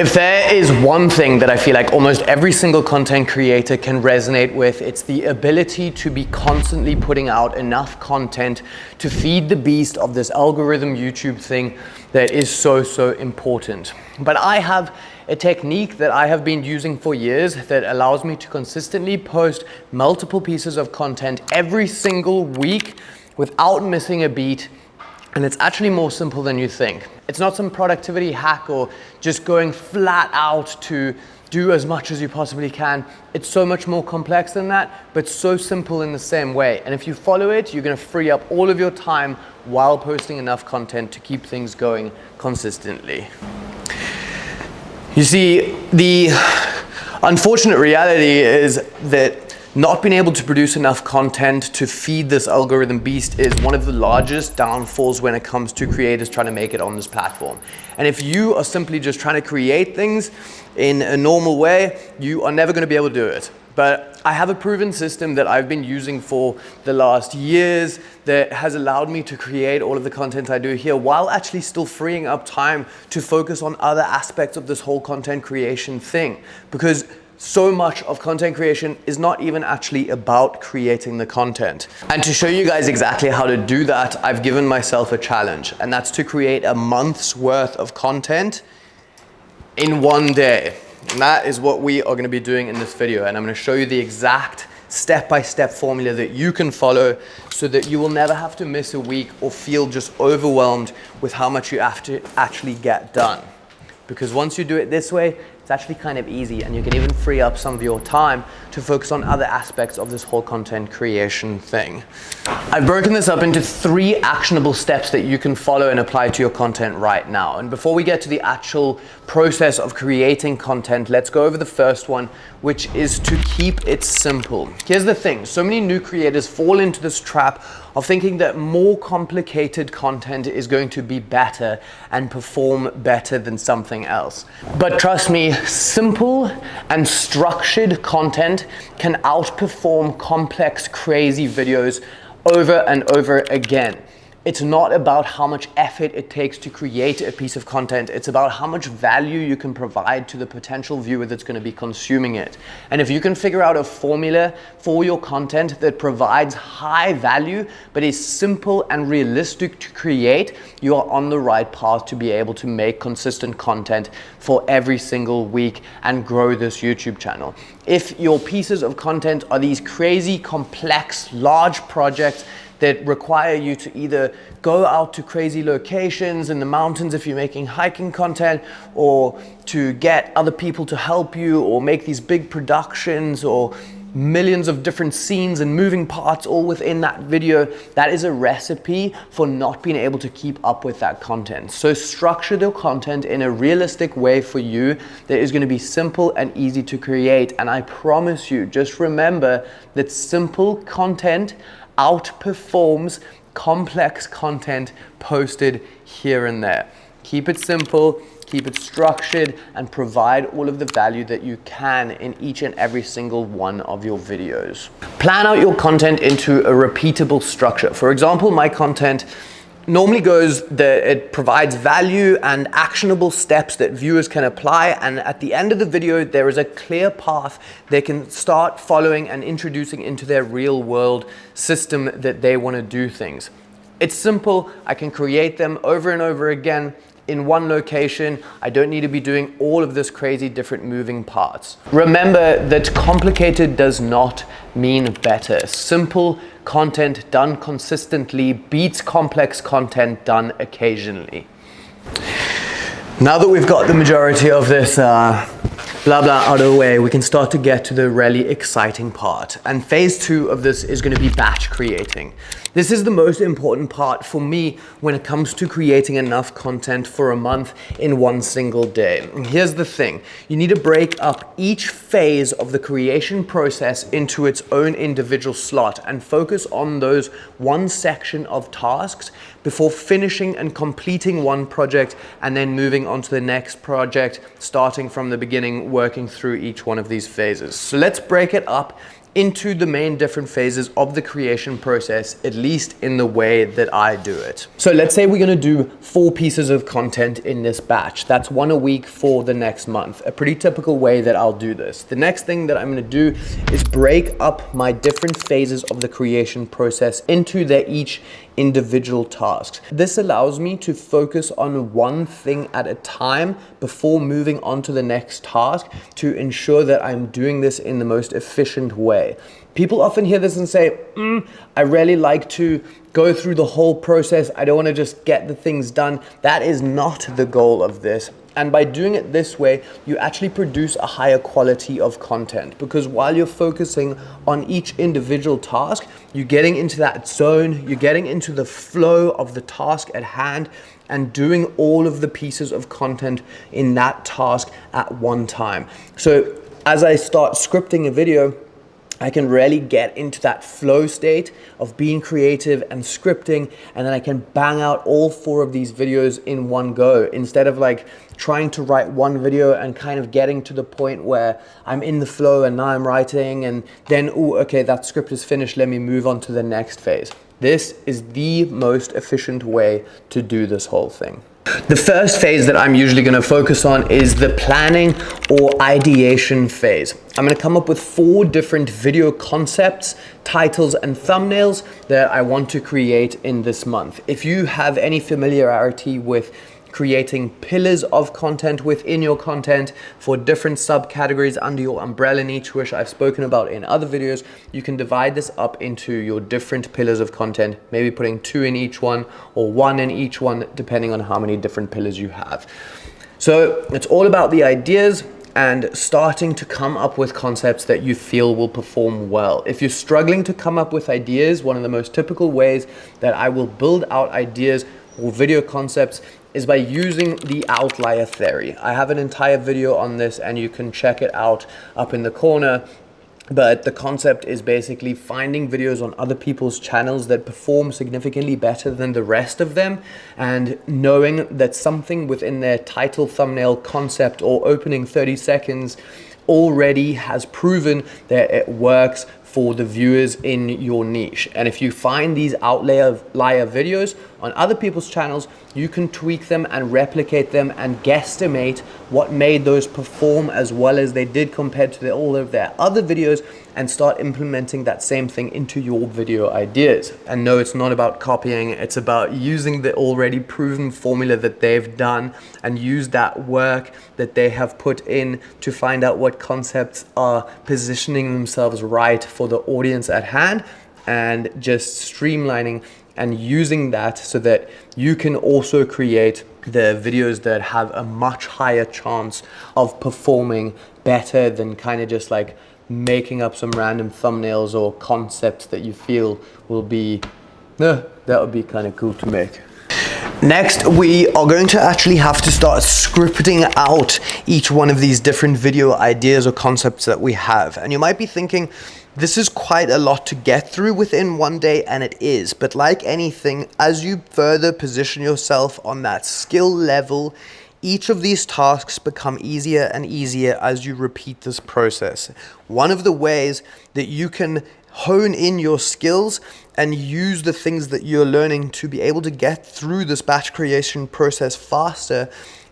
If there is one thing that I feel like almost every single content creator can resonate with, it's the ability to be constantly putting out enough content to feed the beast of this algorithm YouTube thing that is so important. But I have a technique that I have been using for years that allows me to consistently post multiple pieces of content every single week without missing a beat. And it's actually more simple than you think. It's not some productivity hack or just going flat out to do as much as you possibly can. It's so much more complex than that, but so simple in the same way. And if you follow it, you're gonna free up all of your time while posting enough content to keep things going consistently. You see, the unfortunate reality is that not being able to produce enough content to feed this algorithm beast is one of the largest downfalls when it comes to creators trying to make it on this platform. And if you are simply just trying to create things in a normal way, you are never going to be able to do it. But I have a proven system that I've been using for the last years that has allowed me to create all of the content I do here while actually still freeing up time to focus on other aspects of this whole content creation thing. Because so much of content creation is not even actually about creating the content. And to show you guys exactly how to do that, I've given myself a challenge, and that's to create a month's worth of content in one day. And that is what we are going to be doing in this video, and I'm going to show you the exact step-by-step formula that you can follow so that you will never have to miss a week or feel just overwhelmed with how much you have to actually get done. Because once you do it this way, it's actually kind of easy, and you can even free up some of your time to focus on other aspects of this whole content creation thing. I've broken this up into 3 actionable steps that you can follow and apply to your content right now. And before we get to the actual process of creating content, let's go over the first one, which is to keep it simple. Here's the thing, so many new creators fall into this trap of thinking that more complicated content is going to be better and perform better than something else. But trust me, simple and structured content can outperform complex, crazy videos over and over again. It's not about how much effort it takes to create a piece of content. It's about how much value you can provide to the potential viewer that's going to be consuming it. And if you can figure out a formula for your content that provides high value, but is simple and realistic to create, you are on the right path to be able to make consistent content for every single week and grow this YouTube channel. If your pieces of content are these crazy, complex, large projects that require you to either go out to crazy locations in the mountains if you're making hiking content, or to get other people to help you, or make these big productions, or millions of different scenes and moving parts all within that video, that is a recipe for not being able to keep up with that content. So structure the content in a realistic way for you that is going to be simple and easy to create. And I promise you, just remember that simple content outperforms complex content posted here and there. Keep it simple, keep it structured, and provide all of the value that you can in each and every single one of your videos. Plan out your content into a repeatable structure. For example, my content normally goes that it provides value and actionable steps that viewers can apply, and at the end of the video there is a clear path they can start following and introducing into their real world system that they want to do things. It's simple. I can create them over and over again in one location. I don't need to be doing all of this crazy different moving parts. Remember that complicated does not mean better. Simple content done consistently beats complex content done occasionally. Now that we've got the majority of this blah blah out of the way, we can start to get to the really exciting part. And phase 2 of this is going to be batch creating. This is the most important part for me when it comes to creating enough content for a month in one single day. And here's the thing, you need to break up each phase of the creation process into its own individual slot and focus on those one section of tasks before finishing and completing one project and then moving on to the next project, starting from the beginning, working through each one of these phases. So let's break it up into the main different phases of the creation process, at least in the way that I do it. So let's say we're gonna do 4 pieces of content in this batch. That's 1 a week for the next month, a pretty typical way that I'll do this. The next thing that I'm gonna do is break up my different phases of the creation process into their each individual tasks. This allows me to focus on one thing at a time before moving on to the next task to ensure that I'm doing this in the most efficient way. People often hear this and say, I really like to go through the whole process. I don't want to just get the things done. That is not the goal of this. And by doing it this way, you actually produce a higher quality of content, because while you're focusing on each individual task, you're getting into that zone, you're getting into the flow of the task at hand and doing all of the pieces of content in that task at one time. So as I start scripting a video, I can really get into that flow state of being creative and scripting, and then I can bang out all 4 of these videos in one go, instead of like trying to write one video and kind of getting to the point where I'm in the flow and now I'm writing and then, oh, okay, that script is finished, let me move on to the next phase. This is the most efficient way to do this whole thing. The first phase that I'm usually going to focus on is the planning or ideation phase. I'm going to come up with 4 different video concepts, titles, and thumbnails that I want to create in this month. If you have any familiarity with creating pillars of content within your content for different subcategories under your umbrella niche, which I've spoken about in other videos, you can divide this up into your different pillars of content, maybe putting 2 in each one or 1 in each one, depending on how many different pillars you have. So it's all about the ideas and starting to come up with concepts that you feel will perform well. If you're struggling to come up with ideas, one of the most typical ways that I will build out ideas or video concepts is by using the outlier theory. I have an entire video on this and you can check it out up in the corner. But the concept is basically finding videos on other people's channels that perform significantly better than the rest of them, and knowing that something within their title, thumbnail, concept, or opening 30 seconds already has proven that it works for the viewers in your niche. And if you find these outlier videos on other people's channels, you can tweak them and replicate them and guesstimate what made those perform as well as they did compared to all of their other videos, and start implementing that same thing into your video ideas. And no, it's not about copying, it's about using the already proven formula that they've done and use that work that they have put in to find out what concepts are positioning themselves right for the audience at hand, and just streamlining and using that so that you can also create the videos that have a much higher chance of performing better than kind of just like making up some random thumbnails or concepts that you feel will be, that would be kind of cool to make. Next, we are going to actually have to start scripting out each one of these different video ideas or concepts that we have. And you might be thinking, this is quite a lot to get through within one day, and it is. But like anything, as you further position yourself on that skill level, each of these tasks become easier and easier as you repeat this process. One of the ways that you can hone in your skills and use the things that you're learning to be able to get through this batch creation process faster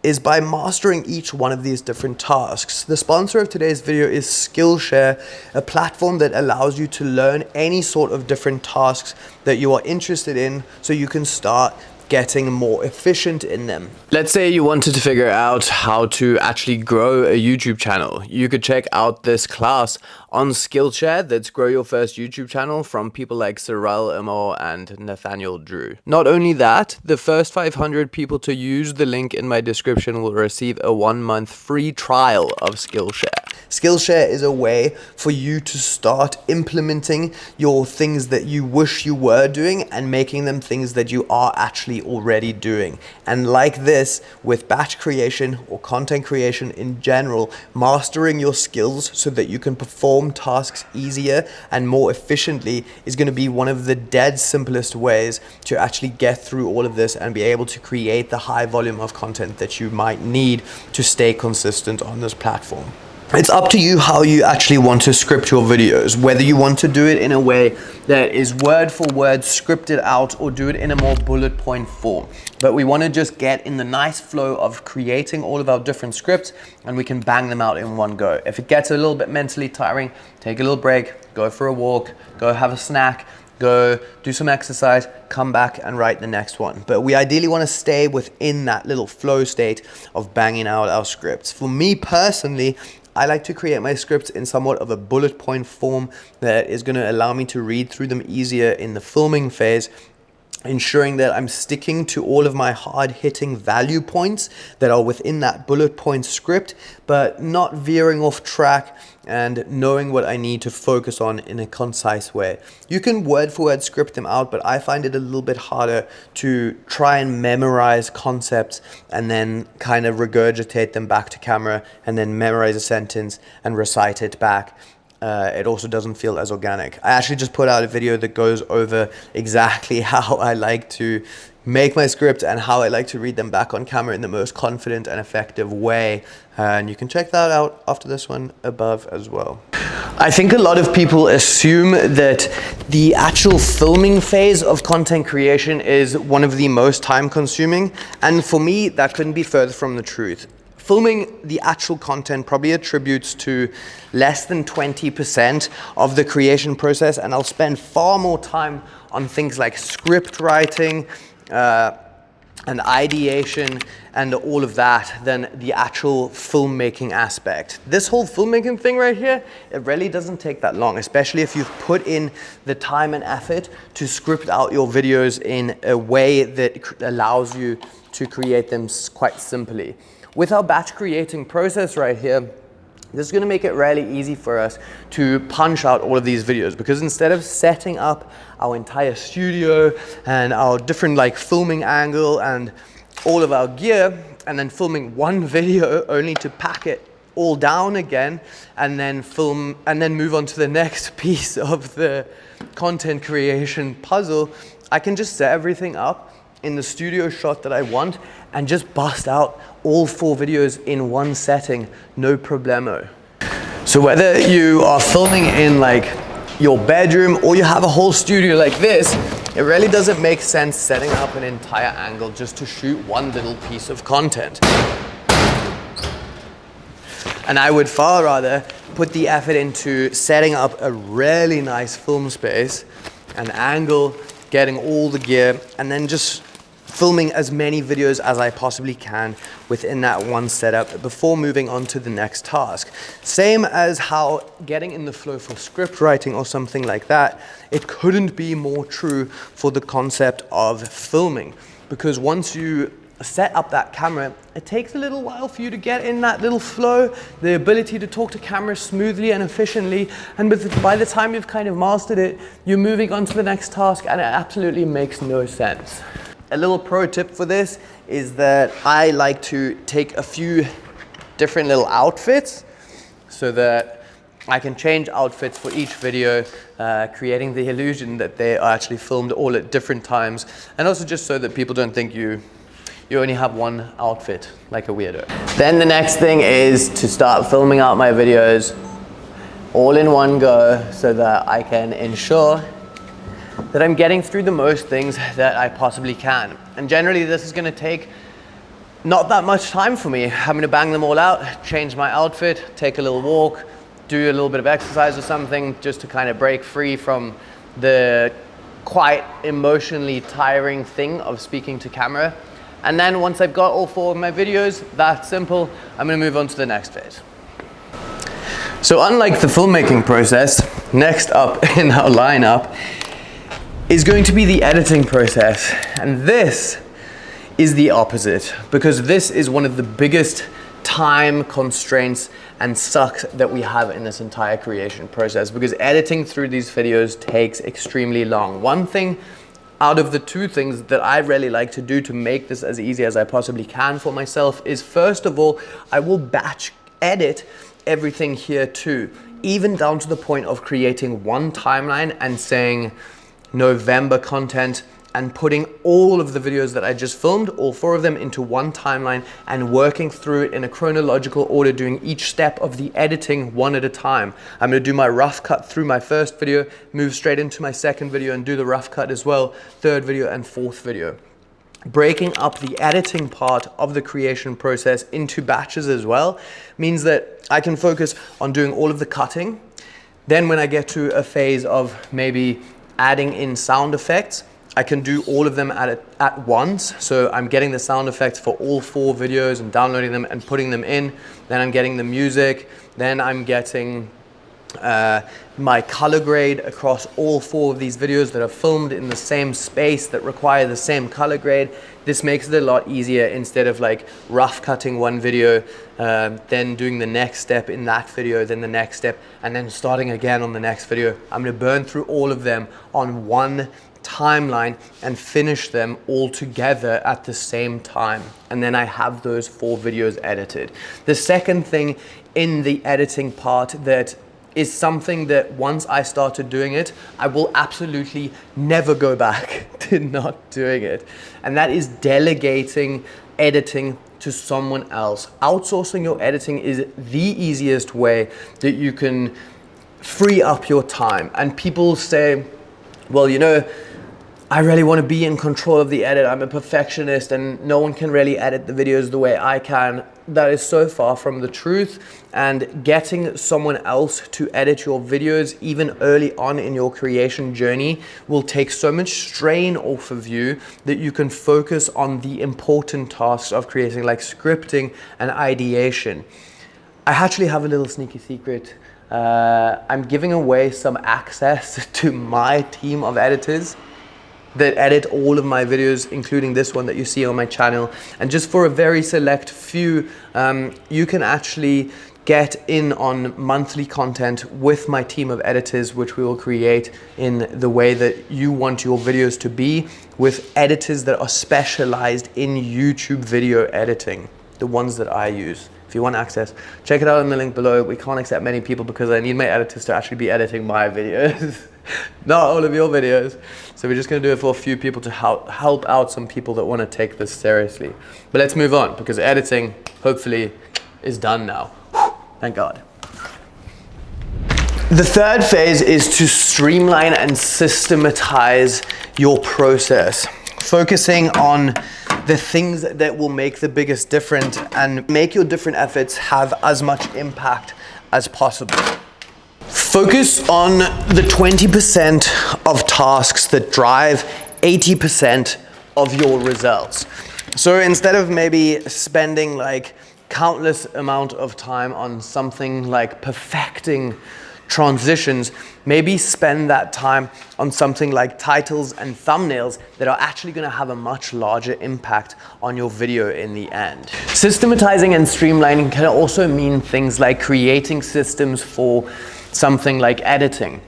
is by mastering each one of these different tasks. The sponsor of today's video is Skillshare, a platform that allows you to learn any sort of different tasks that you are interested in so you can start getting more efficient in them. Let's say you wanted to figure out how to actually grow a YouTube channel. You could check out this class on Skillshare that's Grow Your First YouTube Channel from people like Cyril Amor and Nathaniel Drew. Not only that, the first 500 people to use the link in my description will receive a 1-month free trial of Skillshare. Skillshare is a way for you to start implementing your things that you wish you were doing and making them things that you are actually already doing. And like this, with batch creation or content creation in general, mastering your skills so that you can perform tasks easier and more efficiently is going to be one of the dead simplest ways to actually get through all of this and be able to create the high volume of content that you might need to stay consistent on this platform. It's up to you how you actually want to script your videos, whether you want to do it in a way that is word for word scripted out or do it in a more bullet point form. But we want to just get in the nice flow of creating all of our different scripts and we can bang them out in one go. If it gets a little bit mentally tiring, take a little break, go for a walk, go have a snack, go do some exercise, come back and write the next one. But we ideally want to stay within that little flow state of banging out our scripts. For me personally, I like to create my scripts in somewhat of a bullet point form that is going to allow me to read through them easier in the filming phase, ensuring that I'm sticking to all of my hard-hitting value points that are within that bullet point script, but not veering off track and knowing what I need to focus on in a concise way. You can word for word script them out, but I find it a little bit harder to try and memorize concepts and then kind of regurgitate them back to camera and then memorize a sentence and recite it back. It also doesn't feel as organic. I actually just put out a video that goes over exactly how I like to make my script and how I like to read them back on camera in the most confident and effective way. And you can check that out after this one above as well. I think a lot of people assume that the actual filming phase of content creation is one of the most time consuming. And for me, that couldn't be further from the truth. Filming the actual content probably attributes to less than 20% of the creation process, and I'll spend far more time on things like script writing and ideation and all of that than the actual filmmaking aspect. This whole filmmaking thing right here, it really doesn't take that long, especially if you've put in the time and effort to script out your videos in a way that allows you to create them quite simply. With our batch creating process right here, this is going to make it really easy for us to punch out all of these videos, because instead of setting up our entire studio and our different like filming angle and all of our gear and then filming one video only to pack it all down again and then film and then move on to the next piece of the content creation puzzle, I can just set everything up in the studio shot that I want and just bust out all 4 videos in one setting, no problemo. So whether you are filming in like your bedroom or you have a whole studio like this, it really doesn't make sense setting up an entire angle just to shoot one little piece of content. And I would far rather put the effort into setting up a really nice film space, an angle, getting all the gear, and then just filming as many videos as I possibly can within that one setup before moving on to the next task. Same as how getting in the flow for script writing or something like that, it couldn't be more true for the concept of filming, because once you set up that camera, it takes a little while for you to get in that little flow, the ability to talk to camera smoothly and efficiently, and by the time you've kind of mastered it, you're moving on to the next task and it absolutely makes no sense. A little pro tip for this is that I like to take a few different little outfits so that I can change outfits for each video, creating the illusion that they are actually filmed all at different times, and also just so that people don't think you only have one outfit like a weirdo. Then the next thing is to start filming out my videos all in one go so that I can ensure that I'm getting through the most things that I possibly can. And generally this is gonna take not that much time for me. Having to bang them all out, change my outfit, take a little walk, do a little bit of exercise or something just to kind of break free from the quite emotionally tiring thing of speaking to camera. And then once I've got all 4 of my videos, that's simple, I'm gonna move on to the next phase. So unlike the filmmaking process, next up in our lineup is going to be the editing process. And this is the opposite, because this is one of the biggest time constraints and sucks that we have in this entire creation process, because editing through these videos takes extremely long. One thing out of the 2 things that I really like to do to make this as easy as I possibly can for myself is, first of all, I will batch edit everything here too, even down to the point of creating one timeline and saying November content and putting all of the videos that I just filmed, all 4 of them, into one timeline and working through it in a chronological order, doing each step of the editing one at a time. I'm going to do my rough cut through my first video, move straight into my second video and do the rough cut as well, third video and fourth video. Breaking up the editing part of the creation process into batches as well means that I can focus on doing all of the cutting. Then when I get to a phase of maybe adding in sound effects, I can do all of them at once. So I'm getting the sound effects for all 4 videos and downloading them and putting them in. Then I'm getting the music. Then I'm getting my color grade across all 4 of these videos that are filmed in the same space that require the same color grade. This makes it a lot easier instead of like rough cutting one video, then doing the next step in that video, then the next step, and then starting again on the next video. I'm going to burn through all of them on one timeline and finish them all together at the same time. And then I have those 4 videos edited. The second thing in the editing part that is something that once I started doing it, I will absolutely never go back to not doing it. And that is delegating editing to someone else. Outsourcing your editing is the easiest way that you can free up your time. And people say, well, you know, I really want to be in control of the edit. I'm a perfectionist and no one can really edit the videos the way I can. That is so far from the truth, and getting someone else to edit your videos even early on in your creation journey will take so much strain off of you that you can focus on the important tasks of creating, like scripting and ideation. I actually have a little sneaky secret. I'm giving away some access to my team of editors that edit all of my videos, including this one that you see on my channel. And just for a very select few, you can actually get in on monthly content with my team of editors, which we will create in the way that you want your videos to be, with editors that are specialized in YouTube video editing, the ones that I use. If you want access, check it out in the link below. We can't accept many people because I need my editors to actually be editing my videos, not all of your videos. So we're just gonna do it for a few people to help out some people that wanna take this seriously. But let's move on, because editing, hopefully, is done now. Thank God. The third phase is to streamline and systematize your process, focusing on the things that will make the biggest difference and make your different efforts have as much impact as possible. Focus on the 20% of tasks that drive 80% of your results. So instead of maybe spending like countless amount of time on something like perfecting transitions, maybe spend that time on something like titles and thumbnails that are actually going to have a much larger impact on your video in the end. Systematizing and streamlining can also mean things like creating systems for something like editing.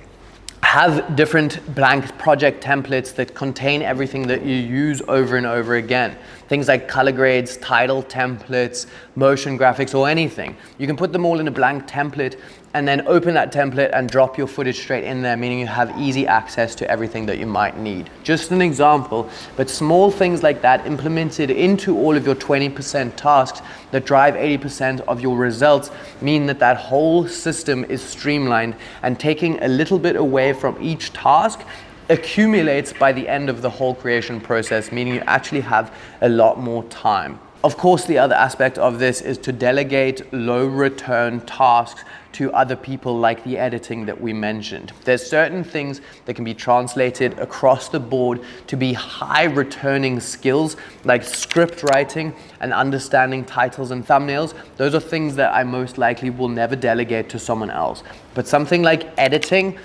Have different blank project templates that contain everything that you use over and over again. Things like color grades, title templates, motion graphics, or anything. You can put them all in a blank template and then open that template and drop your footage straight in there, meaning you have easy access to everything that you might need. Just an example, but small things like that implemented into all of your 20% tasks that drive 80% of your results mean that that whole system is streamlined, and taking a little bit away from each task accumulates by the end of the whole creation process, meaning you actually have a lot more time. Of course, the other aspect of this is to delegate low return tasks to other people, like the editing that we mentioned. There's certain things that can be translated across the board to be high returning skills, like script writing and understanding titles and thumbnails. Those are things that I most likely will never delegate to someone else. But something like editing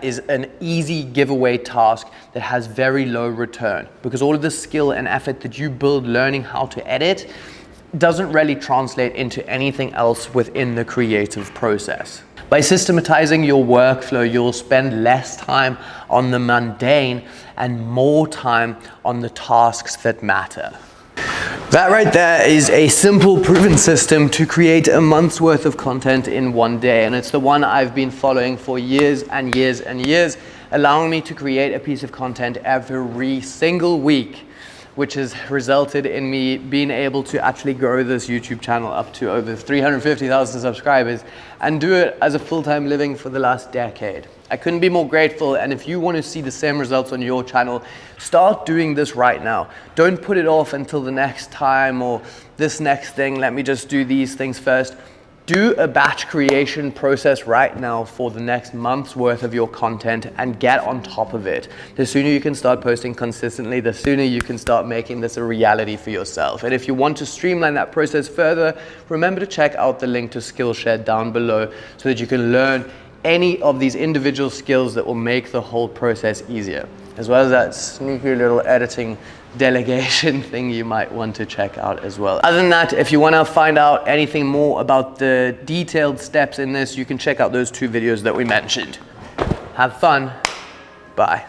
is an easy giveaway task that has very low return, because all of the skill and effort that you build learning how to edit doesn't really translate into anything else within the creative process. By systematizing your workflow, you'll spend less time on the mundane and more time on the tasks that matter. That right there is a simple, proven system to create a month's worth of content in one day. And it's the one I've been following for years and years and years. allowing me to create a piece of content every single week, which has resulted in me being able to actually grow this YouTube channel up to over 350,000 subscribers and do it as a full-time living for the last decade. I couldn't be more grateful, and if you want to see the same results on your channel, start doing this right now. Don't put it off until the next time or this next thing. Let me just do these things first. Do a batch creation process right now for the next month's worth of your content and get on top of it. The sooner you can start posting consistently, the sooner you can start making this a reality for yourself. And if you want to streamline that process further, remember to check out the link to Skillshare down below so that you can learn any of these individual skills that will make the whole process easier, as well as that sneaky little editing delegation thing you might want to check out as well. Other than that, if you want to find out anything more about the detailed steps in this, you can check out those 2 videos that we mentioned. Have fun. Bye.